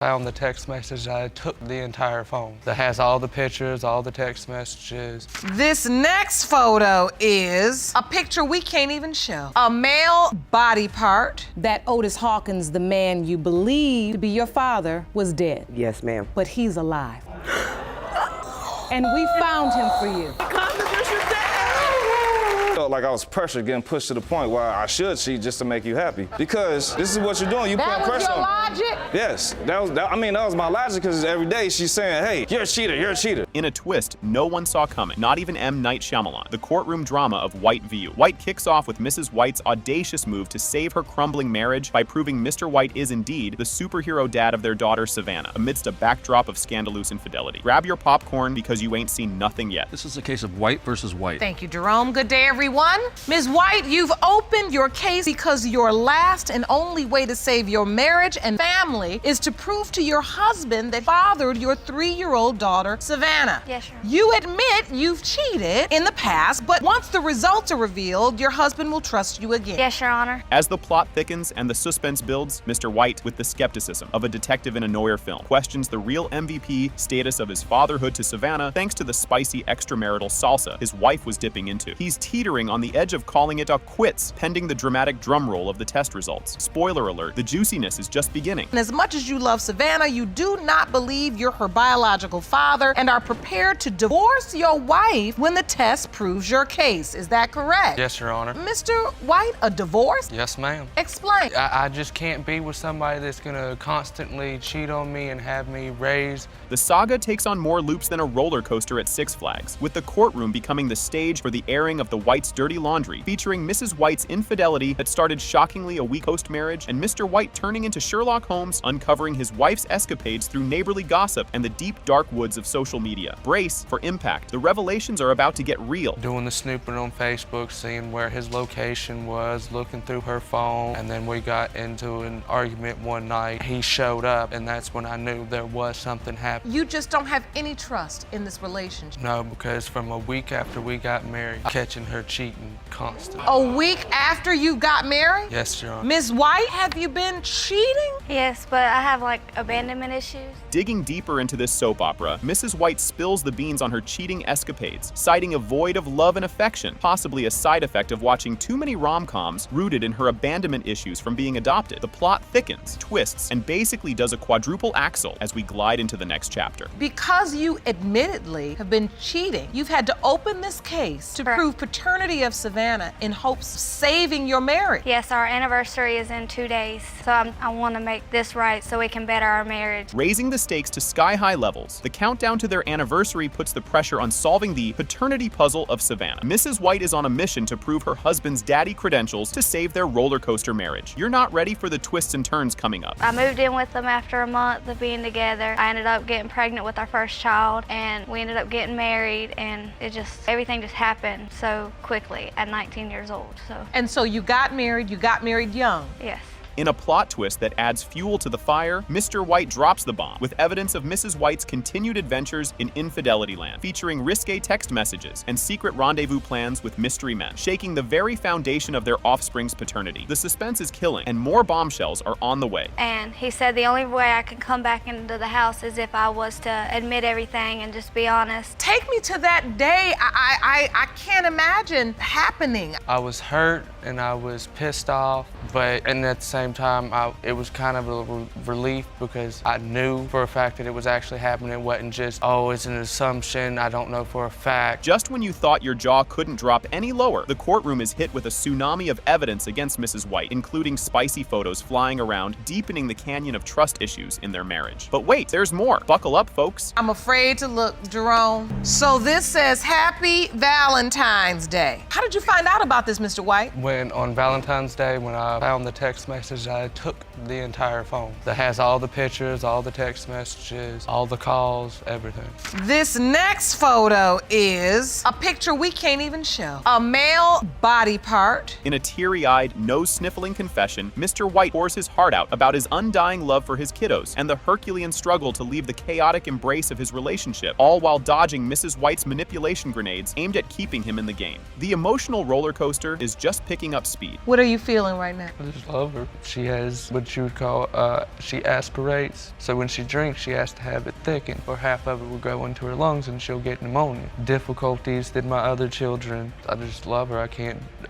Found the text message, I took the entire phone. That has all the pictures, all the text messages. This next photo is a picture we can't even show. A male body part. That Otis Hawkins, the man you believe to be your father, was dead. Yes, ma'am. But he's alive. And we found him for you. Felt like I was pressured, getting pushed to the point where I should cheat just to make you happy. Because this is what you're doing. You putting pressure on. That was your logic? Yes, that was my logic, because every day she's saying, hey, you're a cheater, you're a cheater. In a twist no one saw coming, not even M. Night Shyamalan, the courtroom drama of White v. U. White kicks off with Mrs. White's audacious move to save her crumbling marriage by proving Mr. White is indeed the superhero dad of their daughter Savannah, amidst a backdrop of scandalous infidelity. Grab your popcorn because you ain't seen nothing yet. This is a case of White versus White. Thank you, Jerome. Good day, everyone. Ms. White, you've opened your case because your last and only way to save your marriage and family is to prove to your husband that fathered your 3-year-old daughter, Savannah. Yes, sir. You admit you've cheated in the past, but once the results are revealed, your husband will trust you again. Yes, Your Honor. As the plot thickens and the suspense builds, Mr. White, with the skepticism of a detective in a noir film, questions the real MVP status of his fatherhood to Savannah thanks to the spicy extramarital salsa his wife was dipping into. He's teetering on the edge of calling it a quits, pending the dramatic drum roll of the test results. Spoiler alert, the juiciness is just beginning. And as much as you love Savannah, you do not believe you're her biological father and are prepared to divorce your wife when the test proves your case. Is that correct? Yes, Your Honor. Mr. White, a divorce? Yes, ma'am. Explain. I just can't be with somebody that's gonna constantly cheat on me and have me raised. The saga takes on more loops than a roller coaster at Six Flags, with the courtroom becoming the stage for the airing of the White's dirty laundry, featuring Mrs. White's infidelity that started shockingly a week post-marriage, and Mr. White turning into Sherlock Holmes, uncovering his wife's escapades through neighborly gossip and the deep, dark woods of social media. Brace for impact. The revelations are about to get real. Doing the snooping on Facebook, seeing where his location was, looking through her phone, and then we got into an argument one night. He showed up, and that's when I knew there was something happening. You just don't have any trust in this relationship. No, because from a week after we got married, catching her cheating constantly. A week after you got married? Yes, Your Honor. Ms. White, have you been cheating? Yes, but I have like abandonment issues. Digging deeper into this soap opera, Mrs. White spills the beans on her cheating escapades, citing a void of love and affection, possibly a side effect of watching too many rom-coms rooted in her abandonment issues from being adopted. The plot thickens, twists, and basically does a quadruple axel as we glide into the next chapter. Because you admittedly have been cheating, you've had to open this case to Correct. prove paternity of Savannah in hopes of saving your marriage. Yes, our anniversary is in 2 days, so I want to make this right so we can better our marriage. Raising the stakes to sky-high levels, the countdown to their anniversary puts the pressure on solving the paternity puzzle of Savannah. Mrs. White is on a mission to prove her husband's daddy credentials to save their roller coaster marriage. You're not ready for the twists and turns coming up. I moved in with them after a month of being together. I ended up getting pregnant with our first child, and we ended up getting married, and everything just happened so quickly at 19 years old. And so you got married young. Yes. In a plot twist that adds fuel to the fire, Mr. White drops the bomb with evidence of Mrs. White's continued adventures in infidelity land, featuring risque text messages and secret rendezvous plans with mystery men, shaking the very foundation of their offspring's paternity. The suspense is killing, and more bombshells are on the way. And he said the only way I can come back into the house is if I was to admit everything and just be honest. Take me to that day. I can't imagine happening. I was hurt and I was pissed off, but at the same time, it was kind of a relief because I knew for a fact that it was actually happening. It wasn't just, oh, it's an assumption, I don't know for a fact. Just when you thought your jaw couldn't drop any lower, the courtroom is hit with a tsunami of evidence against Mrs. White, including spicy photos flying around, deepening the canyon of trust issues in their marriage. But wait, there's more. Buckle up, folks. I'm afraid to look, Jerome. So this says Happy Valentine's Day. How did you find out about this, Mr. White? When on Valentine's Day, when I found the text message, I took the entire phone. That has all the pictures, all the text messages, all the calls, everything. This next photo is a picture we can't even show. A male body part. In a teary-eyed, nose-sniffling confession, Mr. White pours his heart out about his undying love for his kiddos and the Herculean struggle to leave the chaotic embrace of his relationship, all while dodging Mrs. White's manipulation grenades aimed at keeping him in the game. The emotional roller coaster is just picking up speed. What are you feeling right now? I just love her. She has maturity what you would call, she aspirates. So when she drinks, she has to have it thickened, or half of it will go into her lungs and she'll get pneumonia. Difficulties than my other children. I just love her.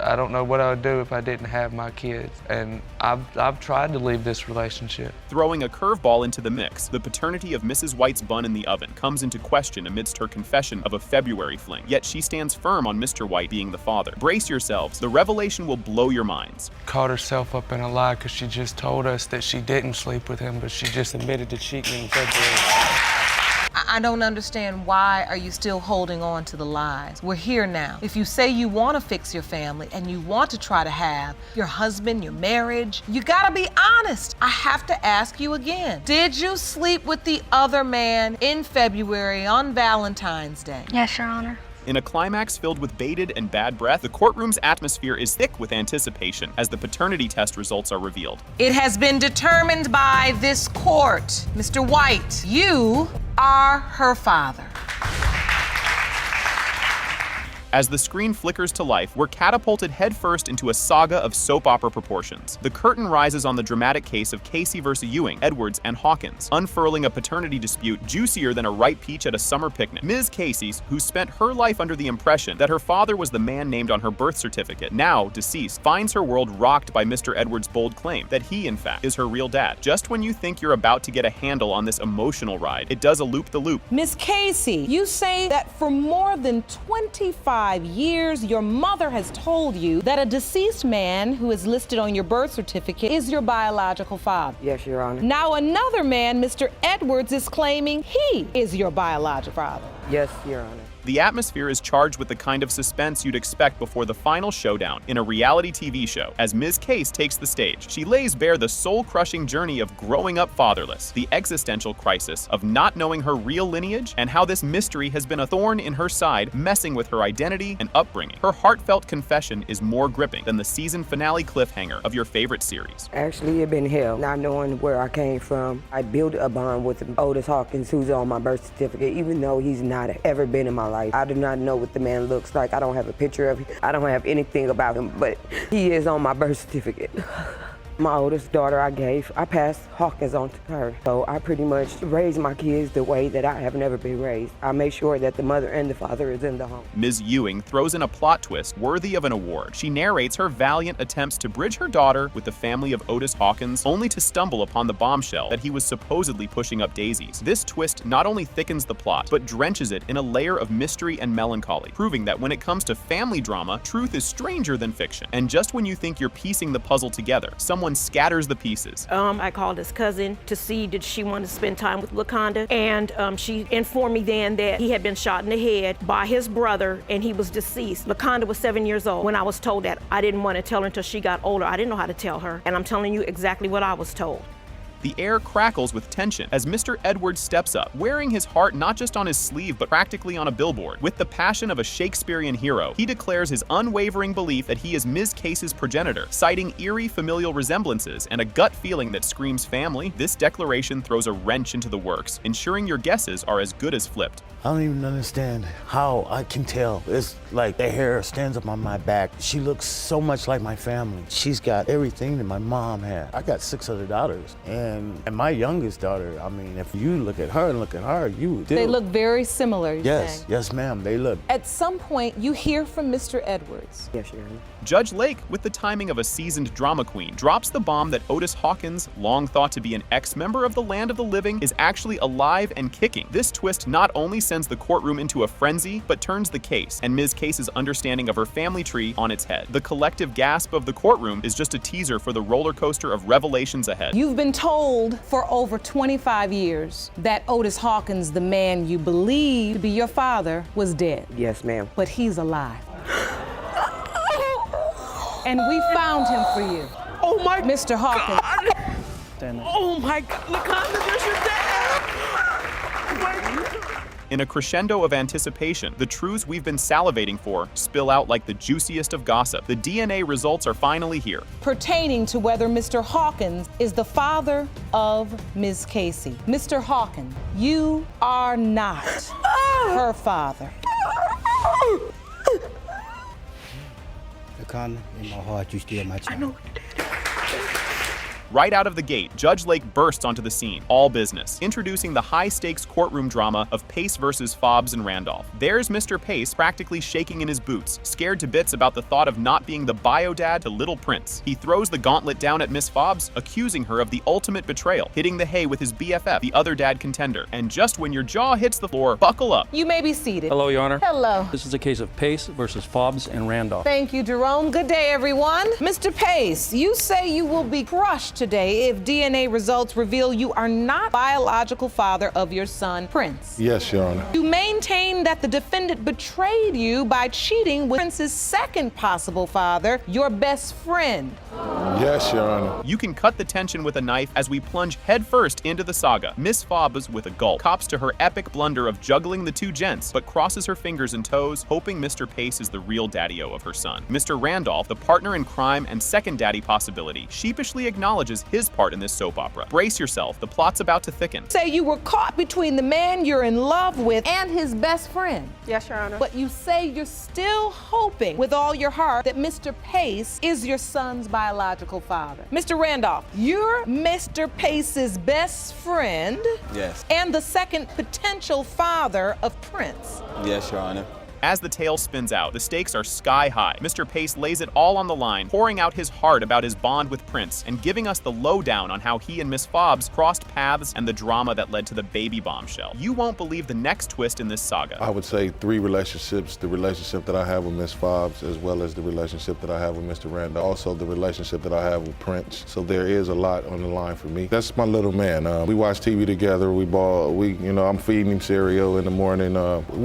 I don't know what I would do if I didn't have my kids. And I've tried to leave this relationship. Throwing a curveball into the mix, the paternity of Mrs. White's bun in the oven comes into question amidst her confession of a February fling. Yet she stands firm on Mr. White being the father. Brace yourselves, the revelation will blow your minds. Caught herself up in a lie because she just told us that she didn't sleep with him, but she just admitted to cheating in February. I don't understand, why are you still holding on to the lies? We're here now. If you say you want to fix your family and you want to try to have your husband, your marriage, you gotta be honest. I have to ask you again. Did you sleep with the other man in February on Valentine's Day? Yes, Your Honor. In a climax filled with bated and bad breath, the courtroom's atmosphere is thick with anticipation as the paternity test results are revealed. It has been determined by this court, Mr. White, you are her father. As the screen flickers to life, we're catapulted headfirst into a saga of soap opera proportions. The curtain rises on the dramatic case of Casey versus Ewing, Edwards, and Hawkins, unfurling a paternity dispute juicier than a ripe peach at a summer picnic. Ms. Casey, who spent her life under the impression that her father was the man named on her birth certificate, now deceased, finds her world rocked by Mr. Edwards' bold claim that he, in fact, is her real dad. Just when you think you're about to get a handle on this emotional ride, it does a loop-the-loop. Miss Casey, you say that for more than 25 years, your mother has told you that a deceased man who is listed on your birth certificate is your biological father. Yes, Your Honor. Now another man, Mr. Edwards, is claiming he is your biological father. Yes, Your Honor. The atmosphere is charged with the kind of suspense you'd expect before the final showdown in a reality TV show. As Ms. Case takes the stage, she lays bare the soul-crushing journey of growing up fatherless, the existential crisis of not knowing her real lineage, and how this mystery has been a thorn in her side, messing with her identity and upbringing. Her heartfelt confession is more gripping than the season finale cliffhanger of your favorite series. Actually, it been hell. Not knowing where I came from, I built a bond with Otis Hawkins, who's on my birth certificate, even though he's not ever been in my life. I do not know what the man looks like. I don't have a picture of him. I don't have anything about him, but he is on my birth certificate. My oldest daughter I passed Hawkins on to her. So I pretty much raised my kids the way that I have never been raised. I make sure that the mother and the father is in the home. Ms. Ewing throws in a plot twist worthy of an award. She narrates her valiant attempts to bridge her daughter with the family of Otis Hawkins, only to stumble upon the bombshell that he was supposedly pushing up daisies. This twist not only thickens the plot, but drenches it in a layer of mystery and melancholy, proving that when it comes to family drama, truth is stranger than fiction. And just when you think you're piecing the puzzle together, someone scatters the pieces. I called his cousin to see did she want to spend time with LaConda, and she informed me then that he had been shot in the head by his brother and he was deceased. LaConda was 7 years old when I was told that. I didn't want to tell her until she got older. I didn't know how to tell her, and I'm telling you exactly what I was told. The air crackles with tension as Mr. Edwards steps up, wearing his heart not just on his sleeve but practically on a billboard. With the passion of a Shakespearean hero, he declares his unwavering belief that he is Ms. Case's progenitor, citing eerie familial resemblances and a gut feeling that screams family. This declaration throws a wrench into the works, ensuring your guesses are as good as flipped. I don't even understand how I can tell. It's like the hair stands up on my back. She looks so much like my family. She's got everything that my mom had. I got 6 other daughters, and my youngest daughter, I mean, if you look at her and look at her, you would. They look very similar, you're Yes, saying. yes, ma'am, they look. At some point, you hear from Mr. Edwards. Yes, Your Honor. Judge Lake, with the timing of a seasoned drama queen, drops the bomb that Otis Hawkins, long thought to be an ex-member of the land of the living, is actually alive and kicking. This twist not only sends the courtroom into a frenzy, but turns the case and Ms. Case's understanding of her family tree on its head. The collective gasp of the courtroom is just a teaser for the roller coaster of revelations ahead. You've been told for over 25 years that Otis Hawkins, the man you believe to be your father, was dead. Yes, ma'am. But he's alive. And we found him for you. Oh my Mr. Hawkins. God. Oh my God, LaConda, there's your dad. In a crescendo of anticipation, the truths we've been salivating for spill out like the juiciest of gossip. The DNA results are finally here. Pertaining to whether Mr. Hawkins is the father of Ms. Casey. Mr. Hawkins, you are not her father. LaConda, in my heart, you still my child. I know. Right out of the gate, Judge Lake bursts onto the scene, all business, introducing the high-stakes courtroom drama of Pace versus Fobbs and Randolph. There's Mr. Pace practically shaking in his boots, scared to bits about the thought of not being the bio dad to little Prince. He throws the gauntlet down at Miss Fobbs, accusing her of the ultimate betrayal, hitting the hay with his BFF, the other dad contender. And just when your jaw hits the floor, buckle up. You may be seated. Hello, Your Honor. Hello. This is a case of Pace versus Fobbs and Randolph. Thank you, Jerome. Good day, everyone. Mr. Pace, you say you will be crushed today if DNA results reveal you are not biological father of your son, Prince. Yes, Your Honor. You maintain that the defendant betrayed you by cheating with Prince's second possible father, your best friend. Yes, Your Honor. You can cut the tension with a knife as we plunge headfirst into the saga. Miss Fobbs, with a gulp, cops to her epic blunder of juggling the two gents, but crosses her fingers and toes, hoping Mr. Pace is the real daddy-o of her son. Mr. Randolph, the partner in crime and second daddy possibility, sheepishly acknowledges his part in this soap opera. Brace yourself, the plot's about to thicken. Say you were caught between the man you're in love with and his best friend. Yes, Your Honor. But you say you're still hoping with all your heart that Mr. Pace is your son's biological father. Mr. Randolph, you're Mr. Pace's best friend. Yes. And the second potential father of Prince. Yes, Your Honor. As the tale spins out, the stakes are sky high. Mr. Pace lays it all on the line, pouring out his heart about his bond with Prince and giving us the lowdown on how he and Miss Fobbs crossed paths and the drama that led to the baby bombshell. You won't believe the next twist in this saga. I would say 3 relationships: the relationship that I have with Miss Fobbs, as well as the relationship that I have with Mr. Randolph, also the relationship that I have with Prince. So there is a lot on the line for me. That's my little man. We watch TV together. I'm feeding him cereal in the morning.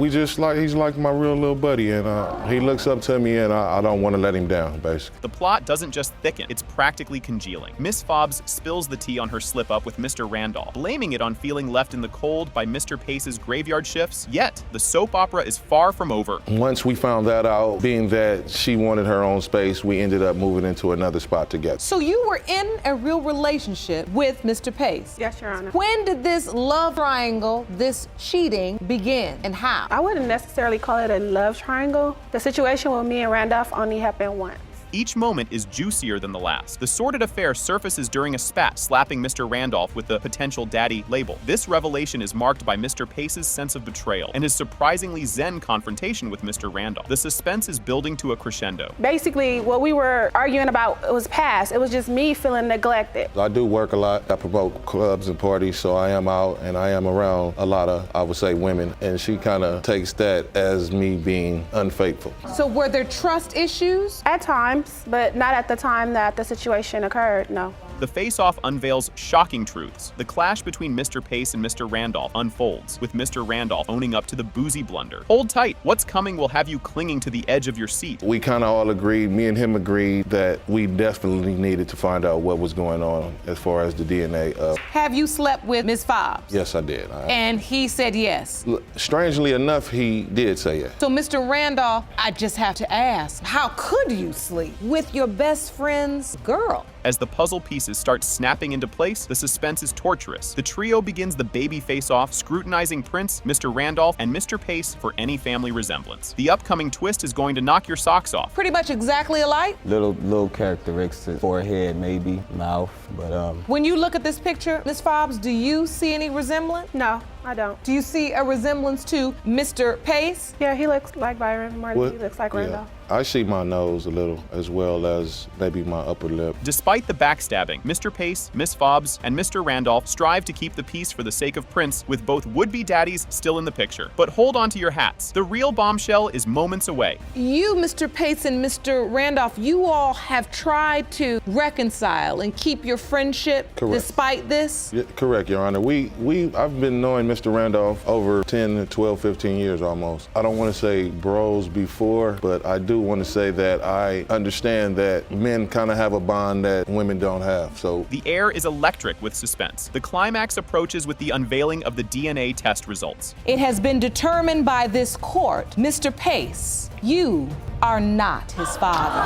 He's like my real little buddy, and he looks up to me, and I don't want to let him down, basically. The plot doesn't just thicken, it's practically congealing. Miss Fobbs spills the tea on her slip-up with Mr. Randolph, blaming it on feeling left in the cold by Mr. Pace's graveyard shifts. Yet, the soap opera is far from over. Once we found that out, being that she wanted her own space, we ended up moving into another spot together. So you were in a real relationship with Mr. Pace? Yes, Your Honor. When did this love triangle, this cheating, begin, and how? I wouldn't necessarily call it a love triangle. The situation with me and Randolph only happened once. Each moment is juicier than the last. The sordid affair surfaces during a spat, slapping Mr. Randolph with the potential daddy label. This revelation is marked by Mr. Pace's sense of betrayal and his surprisingly zen confrontation with Mr. Randolph. The suspense is building to a crescendo. Basically, what we were arguing about was past. It was just me feeling neglected. I do work a lot. I promote clubs and parties, so I am out and I am around a lot of, I would say, women, and she kind of takes that as me being unfaithful. So were there trust issues? At times, but not at the time that the situation occurred, no. The face-off unveils shocking truths. The clash between Mr. Pace and Mr. Randolph unfolds, with Mr. Randolph owning up to the boozy blunder. Hold tight. What's coming will have you clinging to the edge of your seat. We kind of all agreed, me and him agreed, that we definitely needed to find out what was going on as far as the DNA of. Have you slept with Ms. Fobbs? Yes, I did. And he said yes? Strangely enough, he did say yes. So, Mr. Randolph, I just have to ask, how could you sleep with your best friend's girl? As the puzzle pieces start snapping into place, the suspense is torturous. The trio begins the baby face-off, scrutinizing Prince, Mr. Randolph, and Mr. Pace for any family resemblance. The upcoming twist is going to knock your socks off. Pretty much exactly alike? Little characteristics, forehead maybe, mouth, but When you look at this picture, Ms. Fobbs, do you see any resemblance? No, I don't. Do you see a resemblance to Mr. Pace? Yeah, he looks like Byron more than he looks like Randolph. I see my nose a little, as well as maybe my upper lip. Despite the backstabbing, Mr. Pace, Miss Fobbs, and Mr. Randolph strive to keep the peace for the sake of Prince, with both would-be daddies still in the picture. But hold on to your hats. The real bombshell is moments away. You, Mr. Pace, and Mr. Randolph, you all have tried to reconcile and keep your friendship despite this? Yeah, correct, Your Honor. I've been knowing Mr. Randolph over 10, 12, 15 years almost. I don't want to say bros before, but I do want to say that I understand that men kind of have a bond that women don't have, so. The air is electric with suspense. The climax approaches with the unveiling of the DNA test results. It has been determined by this court, Mr. Pace, you are not his father.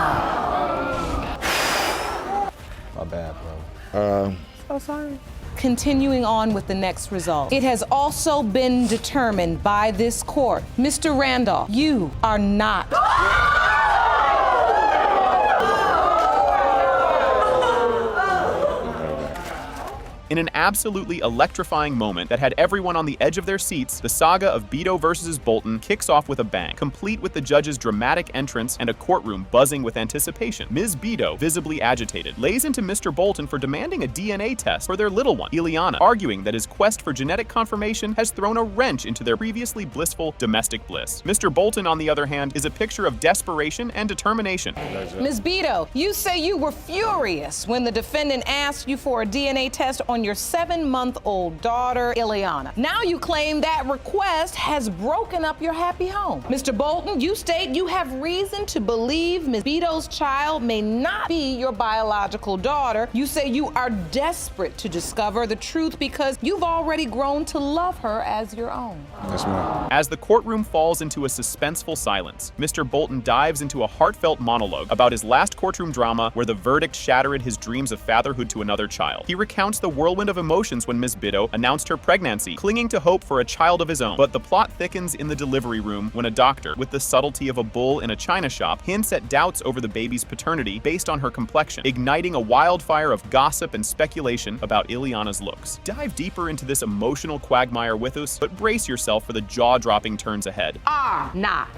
My bad, bro. So sorry. Continuing on with the next result. It has also been determined by this court, Mr. Randolph, you are not. In an absolutely electrifying moment that had everyone on the edge of their seats, the saga of Beto versus Bolton kicks off with a bang, complete with the judge's dramatic entrance and a courtroom buzzing with anticipation. Ms. Beto, visibly agitated, lays into Mr. Bolton for demanding a DNA test for their little one, Ileana, arguing that his quest for genetic confirmation has thrown a wrench into their previously blissful domestic bliss. Mr. Bolton, on the other hand, is a picture of desperation and determination. Ms. Beto, you say you were furious when the defendant asked you for a DNA test on your 7-month-old daughter, Ileana. Now you claim that request has broken up your happy home. Mr. Bolton, you state you have reason to believe Ms. Beto's child may not be your biological daughter. You say you are desperate to discover the truth because you've already grown to love her as your own. Yes, ma'am. As the courtroom falls into a suspenseful silence, Mr. Bolton dives into a heartfelt monologue about his last courtroom drama where the verdict shattered his dreams of fatherhood to another child. He recounts the whirlwind of emotions when Ms. Beto announced her pregnancy, clinging to hope for a child of his own. But the plot thickens in the delivery room when a doctor, with the subtlety of a bull in a china shop, hints at doubts over the baby's paternity based on her complexion, igniting a wildfire of gossip and speculation about Ileana's looks. Dive deeper into this emotional quagmire with us, but brace yourself for the jaw-dropping turns ahead. Not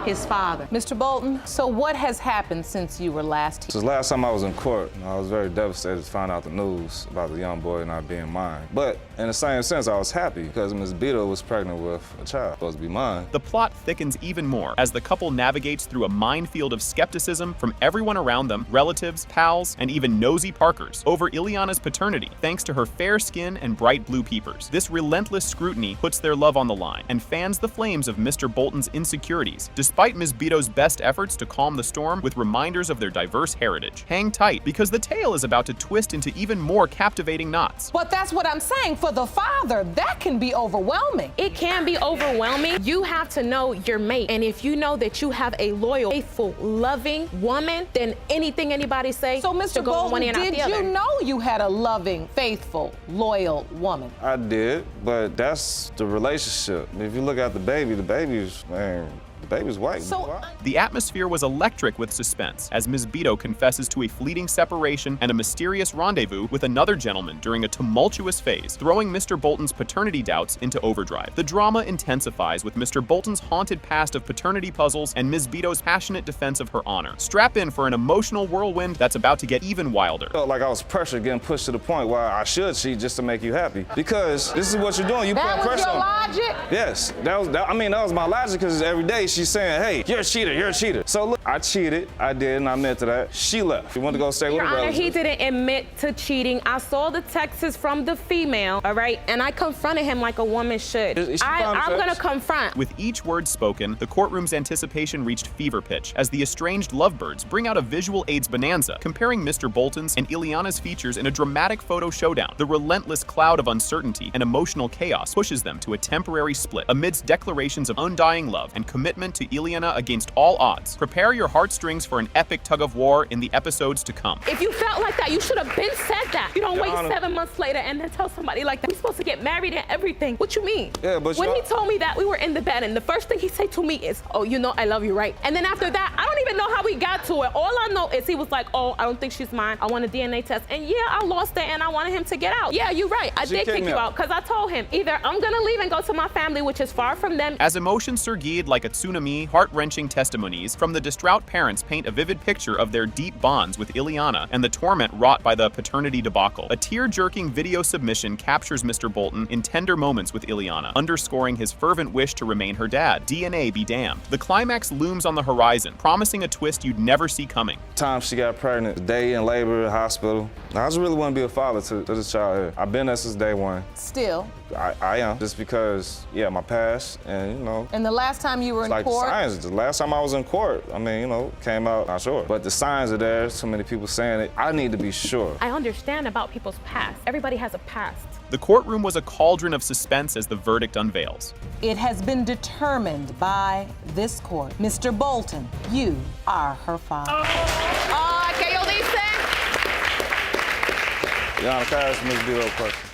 his father. Mr. Bolton, so what has happened since you were last here? Since last time I was in court, I was very devastated to find out the news about the young boy not being mine. But in the same sense, I was happy because Ms. Beto was pregnant with a child supposed to be mine. The plot thickens even more as the couple navigates through a minefield of skepticism from everyone around them, relatives, pals, and even nosy Parkers, over Ileana's paternity, thanks to her fair skin and bright blue peepers. This relentless scrutiny puts their love on the line and fans the flames of Mr. Bolton's insecurities, despite Ms. Beto's best efforts to calm the storm with reminders of their diverse heritage. Hang tight, because the tale is about to twist into even more captivating knots. But that's what I'm saying. For the father, that can be overwhelming. It can be overwhelming. You have to know your mate. And if you know that you have a loyal, faithful, loving woman, then anything anybody say, so Mr. Bolton, did you know you had a loving, faithful, loyal woman? I did, but that's the relationship. If you look at the baby's, man, the baby's white. The atmosphere was electric with suspense as Ms. Beto confesses to a fleeting separation and a mysterious rendezvous with another gentleman during a tumultuous phase, throwing Mr. Bolton's paternity doubts into overdrive. The drama intensifies with Mr. Bolton's haunted past of paternity puzzles and Ms. Beto's passionate defense of her honor. Strap in for an emotional whirlwind that's about to get even wilder. I felt like I was pressured, getting pushed to the point where I should cheat just to make you happy. Because this is what you're doing. You put pressure on me. That was your logic? Yes. That was my logic, because every day she's saying, hey, you're a cheater, you're a cheater. So look, I cheated, I did, and I admit to that. She left. She wanted to go stay with her Your Honor, relatives. he didn't admit to cheating. I saw the texts from the female, all right? And I confronted him like a woman should. I'm gonna confront. With each word spoken, the courtroom's anticipation reached fever pitch as the estranged lovebirds bring out a visual aids bonanza, comparing Mr. Bolton's and Ileana's features in a dramatic photo showdown. The relentless cloud of uncertainty and emotional chaos pushes them to a temporary split amidst declarations of undying love and commitment to Ileana against all odds. Prepare your heartstrings for an epic tug of war in the episodes to come. If you felt like that, you should have been said that. You don't wait 7 months later and then tell somebody like that. We're supposed to get married and everything. What you mean? Yeah, but when he told me that, we were in the bed and the first thing he said to me is, oh, you know I love you, right? And then after that, I don't even know how we got to it. All I know is he was like, oh, I don't think she's mine. I want a DNA test. And yeah, I lost it and I wanted him to get out. Yeah, you're right. I did kick you out because I told him either I'm gonna leave and go to my family, which is far from them. As emotions surgeyed like a tsunami, heart-wrenching testimonies from the distraught parents paint a vivid picture of their deep bonds with Ileana and the torment wrought by the paternity debacle. A tear-jerking video submission captures Mr. Bolton in tender moments with Ileana, underscoring his fervent wish to remain her dad. DNA be damned. The climax looms on the horizon, promising a twist you'd never see coming. Time she got pregnant, the day in labor, hospital. I just really want to be a father to this child here. I've been there since day one. Still? I am. Just because, yeah, my past, and you know. And the last time you were in like court? The signs. The last time I was in court, I mean, you know, came out, not sure. But the signs are there, so many people saying it. I need to be sure. I understand about people's past. Everybody has a past. The courtroom was a cauldron of suspense as the verdict unveils. It has been determined by this court. Mr. Bolton, you are her father. ¿Qué ellos dicen? Your Honor, can I ask Ms. Beto a question?